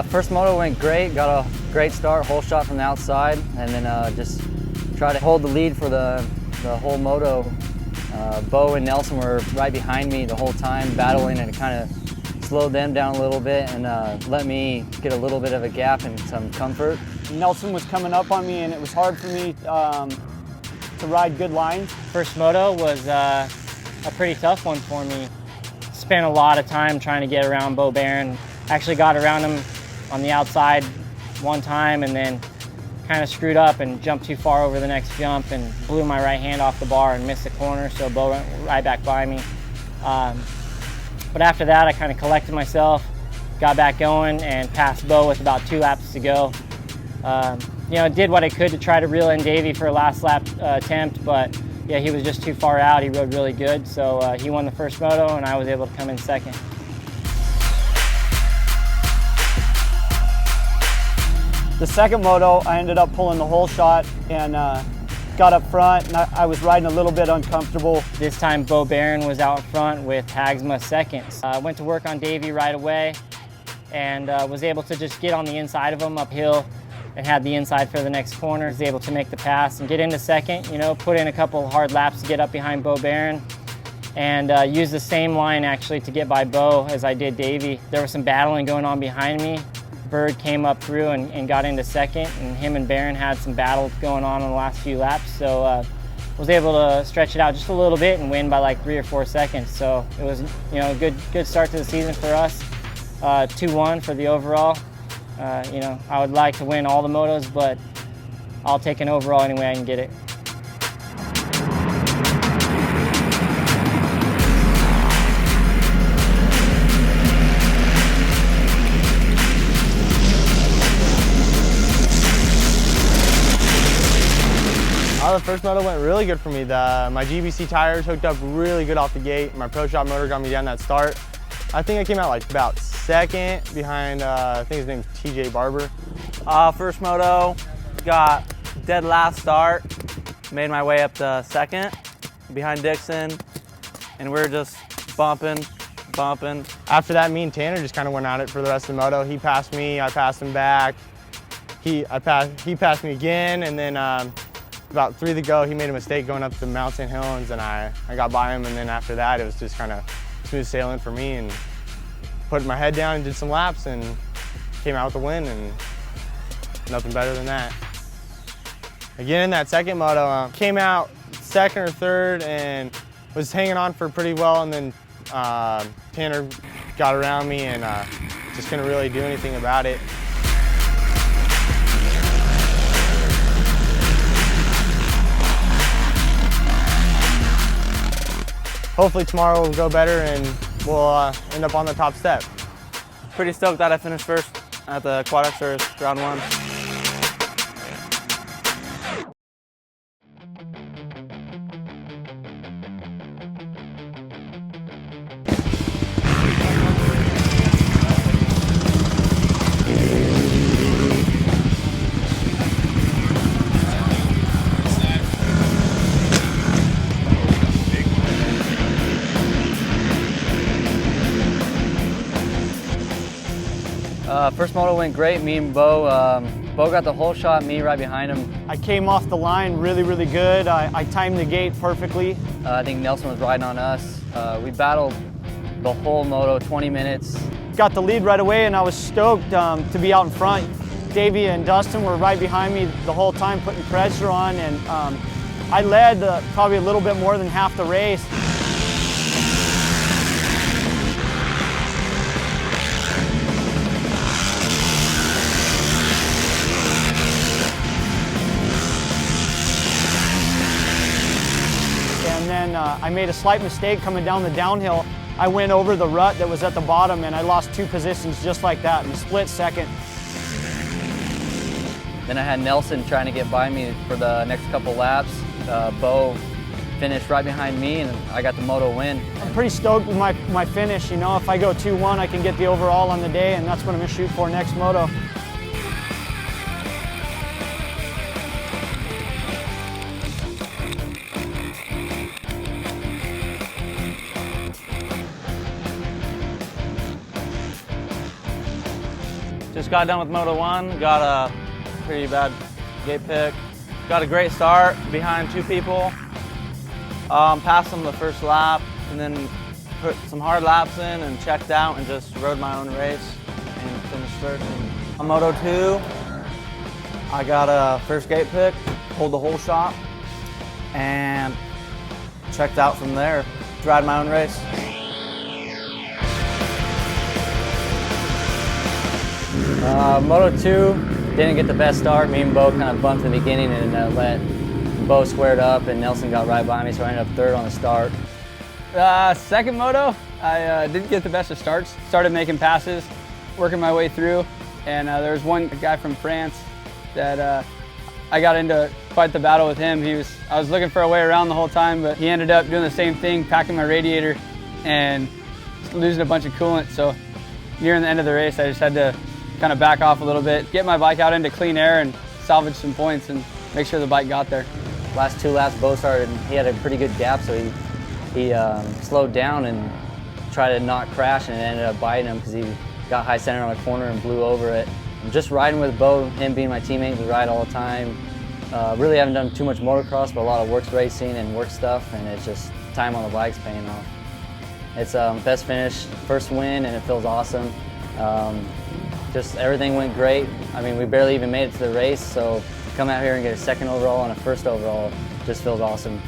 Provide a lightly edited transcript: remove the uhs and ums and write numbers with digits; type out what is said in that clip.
First moto went great, got a great start, whole shot from the outside, and then just try to hold the lead for the whole moto. Bo and Nelson were right behind me the whole time, battling, and it kind of slowed them down a little bit and let me get a little bit of a gap and some comfort. Nelson was coming up on me, and it was hard for me to ride good lines. First moto was a pretty tough one for me. Spent a lot of time trying to get around Bo Barron. Actually got around him on the outside one time and then kind of screwed up and jumped too far over the next jump and blew my right hand off the bar and missed the corner, so Bo went right back by me. But after that, I kind of collected myself, got back going, and passed Bo with about 2 laps to go. You know, did what I could to try to reel in Davey for a last lap attempt, but yeah, he was just too far out. He rode really good, so he won the first moto, and I was able to come in second. The second moto, I ended up pulling the whole shot and got up front, and I was riding a little bit uncomfortable. This time, Bo Barron was out front with Hagsma second. I went to work on Davey right away and was able to just get on the inside of him uphill and had the inside for the next corner. Was able to make the pass and get into second, you know, put in a couple hard laps to get up behind Bo Barron and use the same line actually to get by Bo as I did Davey. There was some battling going on behind me. Bird came up through and got into second, and him and Barron had some battles going on in the last few laps, so was able to stretch it out just a little bit and win by like 3 or 4 seconds. So it was, you know, a good start to the season for us. 2-1 for the overall. You know, I would like to win all the motos, but I'll take an overall any way I can get it. The first moto went really good for me. My GBC tires hooked up really good off the gate. My Pro Shop motor got me down that start. I think I came out like about second behind, I think his name's TJ Barber. First moto, got dead last start, made my way up to second behind Dixon, and we were just bumping. After that, me and Tanner just kind of went at it for the rest of the moto. He passed me, I passed him back. He passed me again, and then about 3 to go, he made a mistake going up the mountain hills, and I got by him, and then after that, it was just kind of smooth sailing for me, and put my head down and did some laps and came out with a win, and nothing better than that. Again, in that second moto, came out second or third and was hanging on for pretty well, and then Tanner got around me and just couldn't really do anything about it. Hopefully tomorrow will go better and we'll end up on the top step. Pretty stoked that I finished first at the Quad Xers round 1. First moto went great. Me and Bo got the whole shot, me right behind him. I came off the line really good. I timed the gate perfectly. I think Nelson was riding on us. We battled the whole moto, 20 minutes. Got the lead right away, and I was stoked to be out in front. Davey and Dustin were right behind me the whole time, putting pressure on, and I led probably a little bit more than half the race. And then I made a slight mistake coming down the downhill. I went over the rut that was at the bottom, and I lost 2 positions just like that in a split second. Then I had Nelson trying to get by me for the next couple laps. Bo finished right behind me, and I got the moto win. I'm pretty stoked with my finish. You know, if I go 2-1, I can get the overall on the day, and that's what I'm going to shoot for next moto. Just got done with Moto 1, got a pretty bad gate pick. Got a great start behind 2 people. Passed them the first lap and then put some hard laps in and checked out and just rode my own race and finished first. On Moto 2, I got a first gate pick, pulled the whole shot, and checked out from there. Ride my own race. Moto 2, didn't get the best start. Me and Bo kind of bumped in the beginning and let Bo squared up and Nelson got right by me, so I ended up third on the start. Second moto, I didn't get the best of starts. Started making passes, working my way through, and there was one guy from France that I got into quite the battle with him. I was looking for a way around the whole time, but he ended up doing the same thing, packing my radiator and losing a bunch of coolant. So nearing the end of the race, I just had to kind of back off a little bit, get my bike out into clean air and salvage some points and make sure the bike got there. Last 2 laps, Bo started, he had a pretty good gap, so he slowed down and tried to not crash, and it ended up biting him because he got high center on a corner and blew over it. I'm just riding with Bo, him being my teammate, we ride all the time. Really haven't done too much motocross, but a lot of works racing and work stuff, and it's just time on the bike's paying off. It's best finish, first win, and it feels awesome. Just everything went great. I mean, we barely even made it to the race, so to come out here and get a second overall and a first overall just feels awesome.